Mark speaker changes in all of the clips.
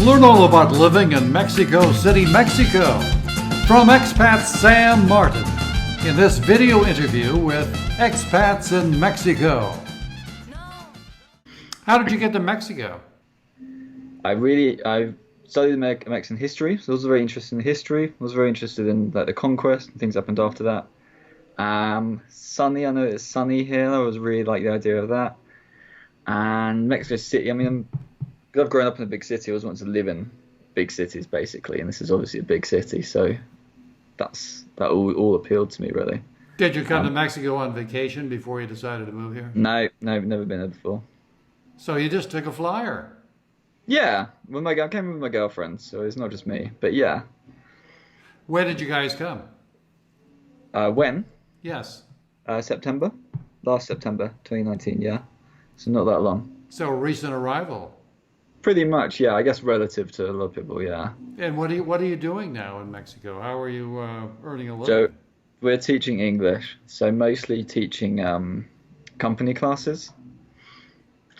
Speaker 1: Learn all about living in Mexico City, Mexico from expat Sam Martin in this video interview with expats in Mexico. How did you get to Mexico?
Speaker 2: I studied Mexican history, so I was very interested in history. I was very interested in like the conquest and things that happened after that. Sunny, I know it's sunny here. I was really like the idea of that. And Mexico City, I mean, because I've grown up in a big city, I always wanted to live in big cities basically, and this is obviously a big city, so that all appealed to me really.
Speaker 1: Did you come to Mexico on vacation before you decided to move here?
Speaker 2: No, never been there before.
Speaker 1: So you just took a flyer?
Speaker 2: Yeah, I came with my girlfriend, so it's not just me. But yeah.
Speaker 1: Where did you guys come?
Speaker 2: When?
Speaker 1: Yes.
Speaker 2: September, last September, 2019. Yeah, so not that long.
Speaker 1: So a recent arrival.
Speaker 2: Pretty much, yeah. I guess relative to a lot of people, yeah.
Speaker 1: And what are you doing now in Mexico? How are you earning a living?
Speaker 2: So we're teaching English, so mostly teaching company classes,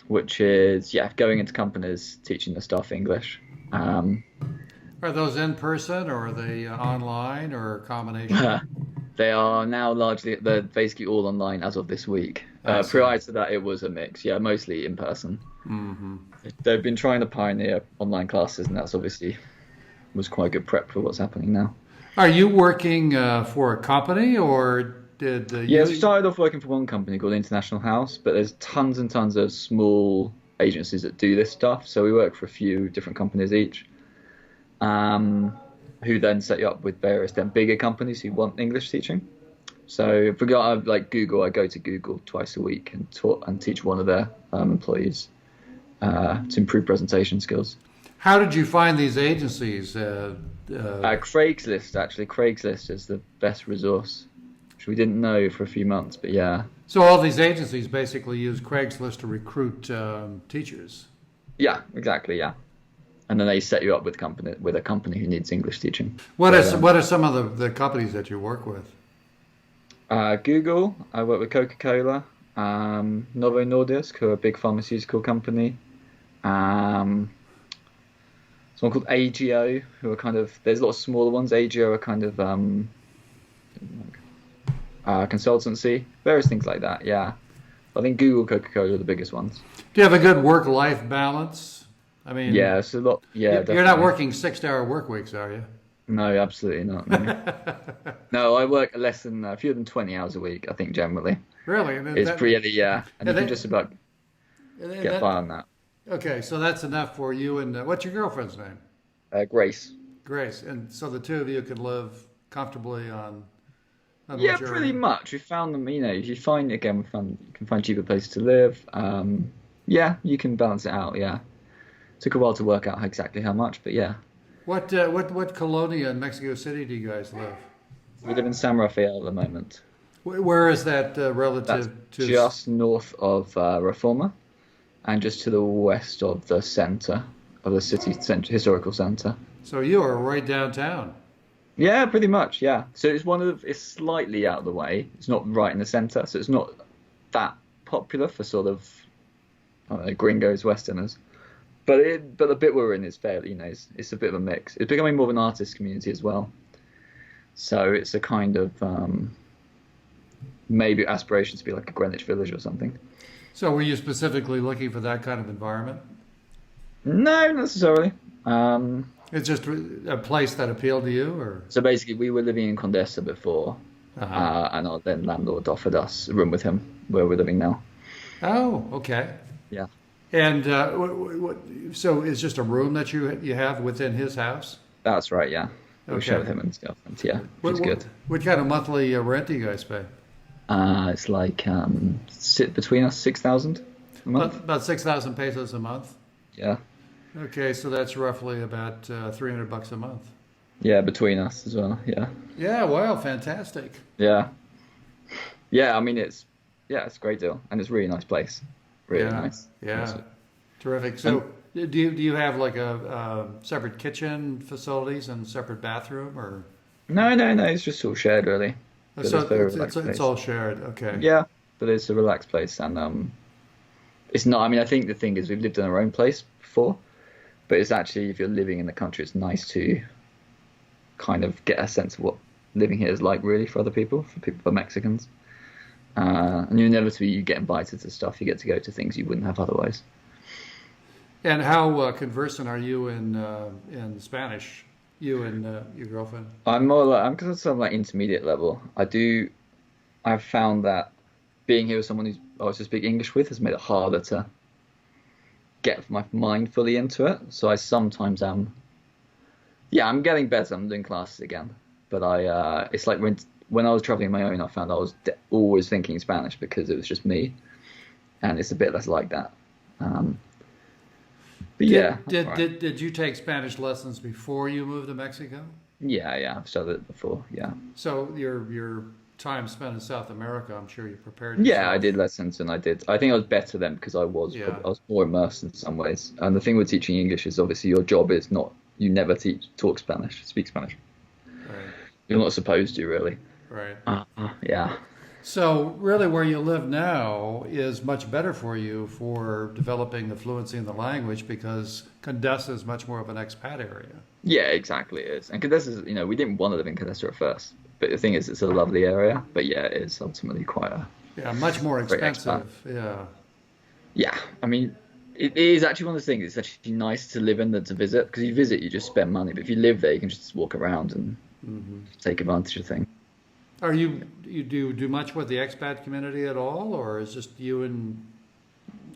Speaker 2: which is going into companies teaching the staff English.
Speaker 1: Are those in person or are they online or a combination?
Speaker 2: They are now they're basically all online as of this week. Prior to that, it was a mix. Yeah, mostly in person.
Speaker 1: Mm-hmm.
Speaker 2: They've been trying to pioneer online classes, and that's obviously was quite good prep for what's happening now.
Speaker 1: Are you working for a company or did
Speaker 2: Yeah, we started off working for one company called International House, but there's tons and tons of small agencies that do this stuff. So we work for a few different companies each. Who then set you up with various then bigger companies who want English teaching. So for like Google, I go to Google twice a week and teach one of their employees to improve presentation skills.
Speaker 1: How did you find these agencies?
Speaker 2: Craigslist, actually. Craigslist is the best resource, which we didn't know for a few months, but yeah.
Speaker 1: So all these agencies basically use Craigslist to recruit teachers?
Speaker 2: Yeah, exactly, yeah. And then they set you up with a company who needs English teaching.
Speaker 1: What are some of the companies that you work with?
Speaker 2: Google. I work with Coca-Cola, Novo Nordisk, who are a big pharmaceutical company. Someone called AGO, who are kind of, there's a lot of smaller ones. AGO are kind of consultancy, various things like that. Yeah, I think Google, Coca-Cola are the biggest ones.
Speaker 1: Do you have a good work-life balance? I mean,
Speaker 2: yeah, it's a lot. Yeah,
Speaker 1: you're not working 6-hour work weeks, are you?
Speaker 2: No, absolutely not. No, no, I work fewer than 20 hours a week, I think, generally.
Speaker 1: Really?
Speaker 2: It's really, yeah. And you can just about get by on that.
Speaker 1: Okay, so that's enough for you. And what's your girlfriend's name?
Speaker 2: Grace.
Speaker 1: Grace. And so the two of you could live comfortably on
Speaker 2: yeah, pretty much. We found them, if you find, again, you can find cheaper places to live. Yeah, you can balance it out, yeah. Took a while to work out exactly how much, but yeah.
Speaker 1: What colonia in Mexico City do you guys live?
Speaker 2: We live in San Rafael at the moment.
Speaker 1: Where is that relative to?
Speaker 2: Just north of Reforma, and just to the west of the center of the city historical center.
Speaker 1: So you are right downtown.
Speaker 2: Yeah, pretty much. Yeah. So it's slightly out of the way. It's not right in the center, so it's not that popular for sort of gringos, Westerners. But the bit we're in is fairly, it's a bit of a mix. It's becoming more of an artist community as well. So it's a kind of maybe aspiration to be like a Greenwich Village or something.
Speaker 1: So were you specifically looking for that kind of environment?
Speaker 2: No, not necessarily.
Speaker 1: It's just a place that appealed to you, or?
Speaker 2: So basically, we were living in Condesa before, and our then landlord offered us a room with him where we're living now.
Speaker 1: Oh, okay.
Speaker 2: Yeah.
Speaker 1: And so it's just a room that you have within his house?
Speaker 2: That's right, yeah.
Speaker 1: Okay.
Speaker 2: We share with him and stuff, and yeah, which is good.
Speaker 1: What kind of monthly rent do you guys pay?
Speaker 2: It's like sit between us 6,000 a month.
Speaker 1: About 6,000 pesos a month?
Speaker 2: Yeah.
Speaker 1: Okay, so that's roughly about $300 a month.
Speaker 2: Yeah, between us as well, yeah.
Speaker 1: Yeah, wow, fantastic.
Speaker 2: Yeah. Yeah, I mean, it's a great deal, and it's a really nice place. Really nice.
Speaker 1: Yeah,
Speaker 2: awesome.
Speaker 1: Terrific. So do you have like a separate kitchen facilities and separate bathroom, or?
Speaker 2: No, it's just all shared, really.
Speaker 1: So it's all shared, okay.
Speaker 2: Yeah, but it's a relaxed place, and it's not, I mean, I think the thing is we've lived in our own place before, But it's actually, if you're living in the country, it's nice to kind of get a sense of what living here is like really for other people, for Mexicans. And inevitably you get invited to stuff, you get to go to things you wouldn't have otherwise.
Speaker 1: And how conversant are you in Spanish? You and your girlfriend?
Speaker 2: I'm sort of like intermediate level. I've found that being here with someone who's I was to speak English with has made it harder to get my mind fully into it. So I sometimes am. Yeah, I'm getting better. I'm doing classes again, but it's like when I was traveling on my own, I found I was always thinking Spanish because it was just me, and it's a bit less like that. But yeah.
Speaker 1: Did you take Spanish lessons before you moved to Mexico?
Speaker 2: Yeah, I've studied it before. Yeah.
Speaker 1: So your time spent in South America, I'm sure you prepared
Speaker 2: Yeah, I
Speaker 1: yourself.
Speaker 2: did lessons, and I think I was better then because
Speaker 1: Yeah.
Speaker 2: I was more immersed in some ways. And the thing with teaching English is obviously your job is not you never speak Spanish.
Speaker 1: Right.
Speaker 2: You're not supposed to really.
Speaker 1: Right.
Speaker 2: Yeah.
Speaker 1: So really where you live now is much better for you for developing the fluency in the language because Condesa is much more of an expat area.
Speaker 2: Yeah, exactly it is. And Condesa is, we didn't want to live in Condesa at first, but the thing is, it's a lovely area. But yeah, it is ultimately quite a
Speaker 1: Yeah, much more
Speaker 2: great expat.
Speaker 1: expensive. Yeah.
Speaker 2: Yeah, I mean, it is actually one of those things. It's actually nice to live in than to visit because you visit, you just spend money. But if you live there, you can just walk around and take advantage of things.
Speaker 1: Are you do much with the expat community at all, or is just you and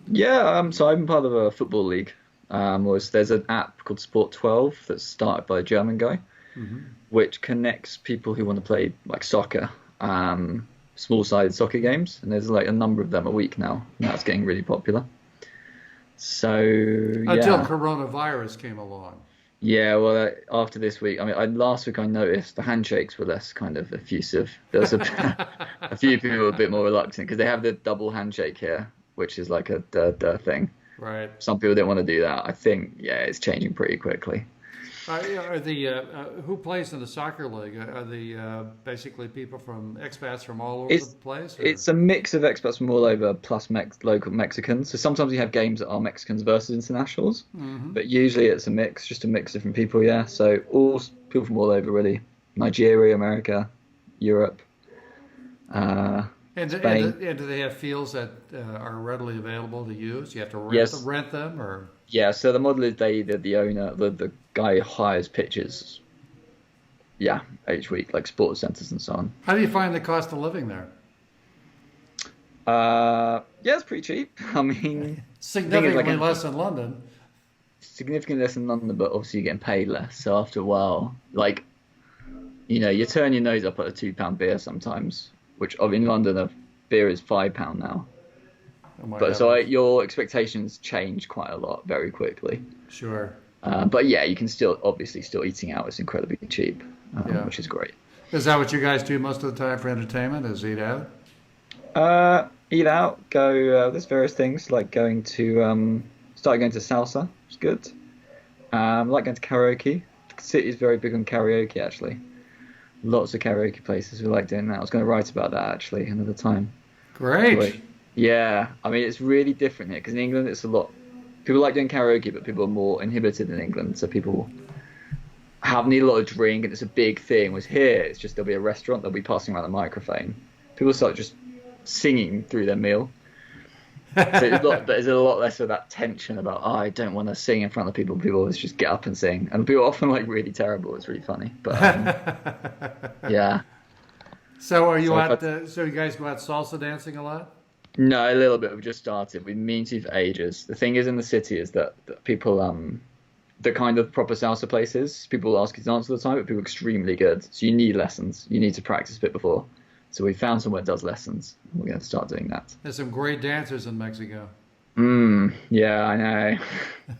Speaker 2: Yeah, so I'm part of a football league. There's an app called Sport 12 that's started by a German guy, which connects people who want to play like soccer, small-sided soccer games, and there's like a number of them a week now. Now it's getting really popular. So
Speaker 1: until
Speaker 2: yeah,
Speaker 1: coronavirus came along?
Speaker 2: yeah. Well, after this week, last week I noticed the handshakes were less kind of effusive. There was a few people were a bit more reluctant because they have the double handshake here, which is like a duh thing.
Speaker 1: Right.
Speaker 2: Some people didn't want to do that. I think, yeah, it's changing pretty quickly.
Speaker 1: Are the who plays in the soccer league? Are the basically people from expats from all over the
Speaker 2: It's
Speaker 1: place? Or?
Speaker 2: it's a mix of expats from all over plus local Mexicans. So sometimes you have games that are Mexicans versus internationals, but usually it's a mix, just a mix of different people. Yeah, so people from all over really, Nigeria, America, Europe, Spain.
Speaker 1: And do they have fields that are readily available to use? You have to
Speaker 2: Yes,
Speaker 1: rent them, or
Speaker 2: yeah. So the model is the owner, the guy hires pitches, yeah, each week, like sports centers and so on.
Speaker 1: how do you find the cost of living there?
Speaker 2: Yeah, it's pretty cheap. I mean, the thing is,
Speaker 1: Significantly less than London.
Speaker 2: significantly less than London, but obviously you're getting paid less. So after a while, like, you turn your nose up at a £2 beer sometimes, which in London a beer is £5 now.
Speaker 1: Oh my
Speaker 2: But so
Speaker 1: heavens.
Speaker 2: your expectations change quite a lot very quickly.
Speaker 1: Sure.
Speaker 2: But yeah, you can obviously still eating out is incredibly cheap,
Speaker 1: Yeah.
Speaker 2: which is great.
Speaker 1: Is that what you guys do most of the time for entertainment? Is eat out?
Speaker 2: Eat out, go. There's various things like started going to salsa, which is good. Like going to karaoke. The city is very big on karaoke actually. Lots of karaoke places. We like doing that. I was going to write about that actually another time.
Speaker 1: Great.
Speaker 2: Yeah, I mean it's really different here because in England it's a lot. People like doing karaoke, but people are more inhibited in England, so people need a lot of drink, and it's a big thing. Whereas here, it's just there'll be a restaurant, they'll be passing around a microphone. People start just singing through their meal. So there's a lot less of that tension about, I don't want to sing in front of people. People always just get up and sing, and people are often like really terrible. It's really funny, but yeah.
Speaker 1: So are you
Speaker 2: So if
Speaker 1: out? So you guys go out salsa dancing a lot?
Speaker 2: No, a little bit. We've just started. We've been meaning to for ages. The thing is in the city is that people, the kind of proper salsa places, people ask you to dance all the time, but people are extremely good. So you need lessons. You need to practice a bit before. So we found somewhere that does lessons. We're going to start doing that.
Speaker 1: There's some great dancers in Mexico.
Speaker 2: Yeah, I know.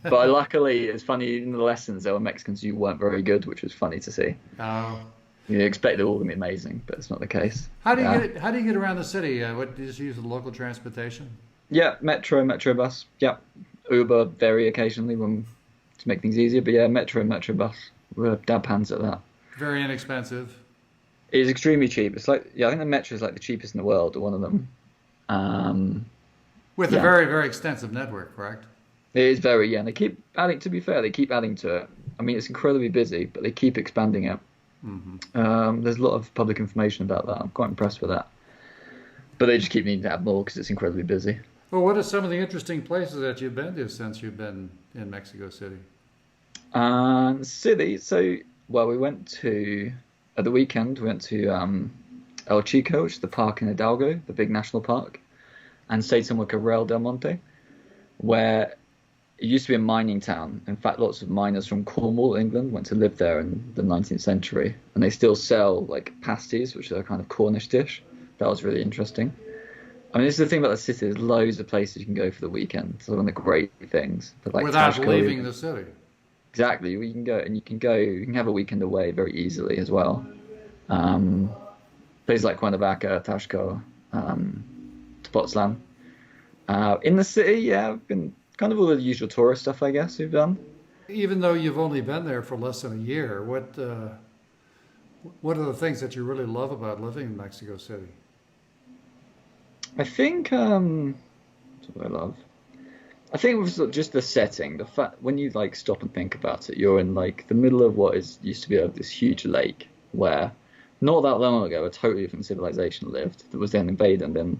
Speaker 2: But luckily, it's funny, in the lessons, there were Mexicans who weren't very good, which was funny to see.
Speaker 1: Oh.
Speaker 2: You expect they're all going to be amazing, but it's not the case.
Speaker 1: How do you
Speaker 2: Yeah.
Speaker 1: How do you get around the city? What do you just use the local transportation?
Speaker 2: Yeah, metro bus. Yeah, Uber very occasionally to make things easier. But yeah, metro bus. We're dab hands at that.
Speaker 1: Very inexpensive.
Speaker 2: It is extremely cheap. It's like, yeah, I think the metro is like the cheapest in the world, or one of them.
Speaker 1: With a
Speaker 2: Yeah.
Speaker 1: very, very extensive network, correct?
Speaker 2: It is very, yeah, and they keep adding, to be fair, they keep adding to it. I mean, it's incredibly busy, but they keep expanding it. There's a lot of public information about that. I'm quite impressed with that. But they just keep needing to add more because it's incredibly busy.
Speaker 1: Well, what are some of the interesting places that you've been to since you've been in Mexico City?
Speaker 2: City, so, well, we went to, at the weekend, we went to El Chico, which is the park in Hidalgo, the big national park, and stayed somewhere called Real del Monte, where it used to be a mining town. In fact, lots of miners from Cornwall, England, went to live there in the 19th century, and they still sell like pasties, which are a kind of Cornish dish. That was really interesting. I mean, this is the thing about the city. There's loads of places you can go for the weekend. It's one of the great things. But like
Speaker 1: Without
Speaker 2: Tashkent,
Speaker 1: leaving the city.
Speaker 2: exactly, you can go and you can have a weekend away very easily as well. Places like Cuernavaca, Tashkent, Tepoztlan. In the city, yeah, I've been kind of all the usual tourist stuff, I guess, we've done.
Speaker 1: Even though you've only been there for less than a year, what are the things that you really love about living in Mexico City?
Speaker 2: I think, what do I love? I think it was just the setting, the fact when you like stop and think about it, you're in like the middle of what is used to be like this huge lake where not that long ago a totally different civilization lived that was then invaded, and then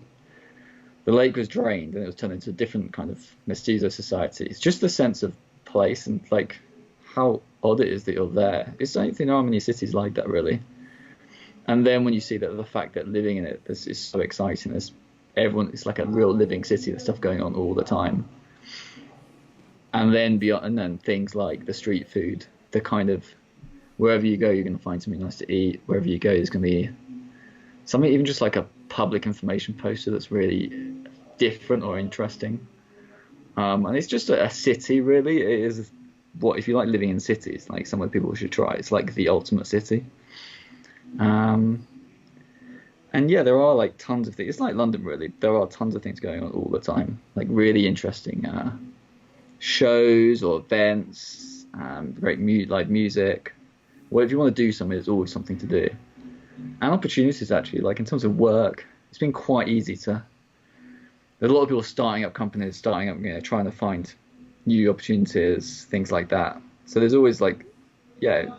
Speaker 2: the lake was drained and it was turned into a different kind of mestizo society. It's just the sense of place and like how odd it is that you're there. I don't think there are many cities like that really. And then when you see that the fact that living in it is so exciting, it's like a real living city, there's stuff going on all the time. And then beyond, and then things like the street food, the kind of wherever you go, you're going to find something nice to eat. Wherever you go, there's going to be something, even just like a public information poster that's really different or interesting. And it's just a city, really. It is what if you like living in cities, like somewhere people should try. It's like the ultimate city. And yeah, there are like tons of things. It's like London, really. There are tons of things going on all the time, like really interesting shows or events, great live music. Well, if you want to do something, there's always something to do. And opportunities, actually, like in terms of work, it's been quite easy to. There's a lot of people starting up companies, trying to find new opportunities, things like that. So there's always like, yeah,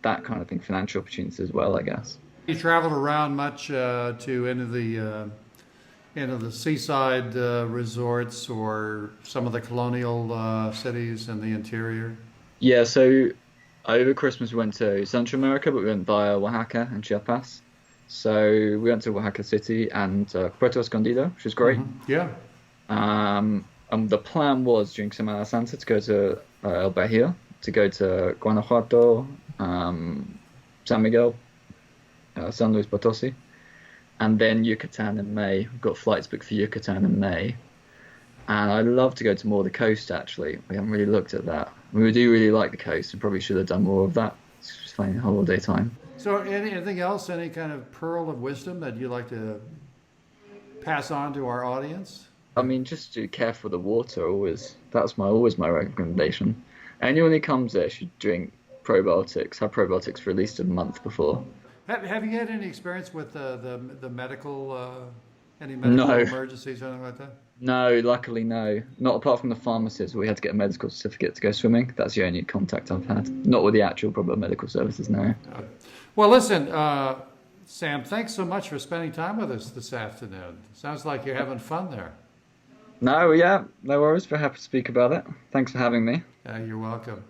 Speaker 2: that kind of thing, financial opportunities as well, I guess.
Speaker 1: You traveled around much to any of the seaside resorts or some of the colonial cities in the interior?
Speaker 2: Yeah, so over Christmas we went to Central America, but we went via Oaxaca and Chiapas. So we went to Oaxaca City and Puerto Escondido, which was great.
Speaker 1: Yeah.
Speaker 2: And the plan was during Semana Santa to go to El Bahia, to go to Guanajuato, San Miguel, San Luis Potosi, and then Yucatan in May. We've got flights booked for Yucatan in May. And I'd love to go to more of the coast, actually. We haven't really looked at that. We do really like the coast and probably should have done more of that. It's just finding holiday time.
Speaker 1: So anything else, any kind of pearl of wisdom that you'd like to pass on to our audience?
Speaker 2: I mean, just to care for the water, always. That's always my recommendation. Anyone who comes there should drink probiotics, have probiotics for at least a month before.
Speaker 1: Have you had any experience with the medical, any medical emergencies or anything like that?
Speaker 2: No, luckily no. Not apart from the pharmacist, we had to get a medical certificate to go swimming. That's the only contact I've had. Not with the actual proper medical services, no.
Speaker 1: Well, listen, Sam, thanks so much for spending time with us this afternoon. Sounds like you're having fun there.
Speaker 2: No, yeah, no worries. We're happy to speak about it. Thanks for having me.
Speaker 1: You're welcome.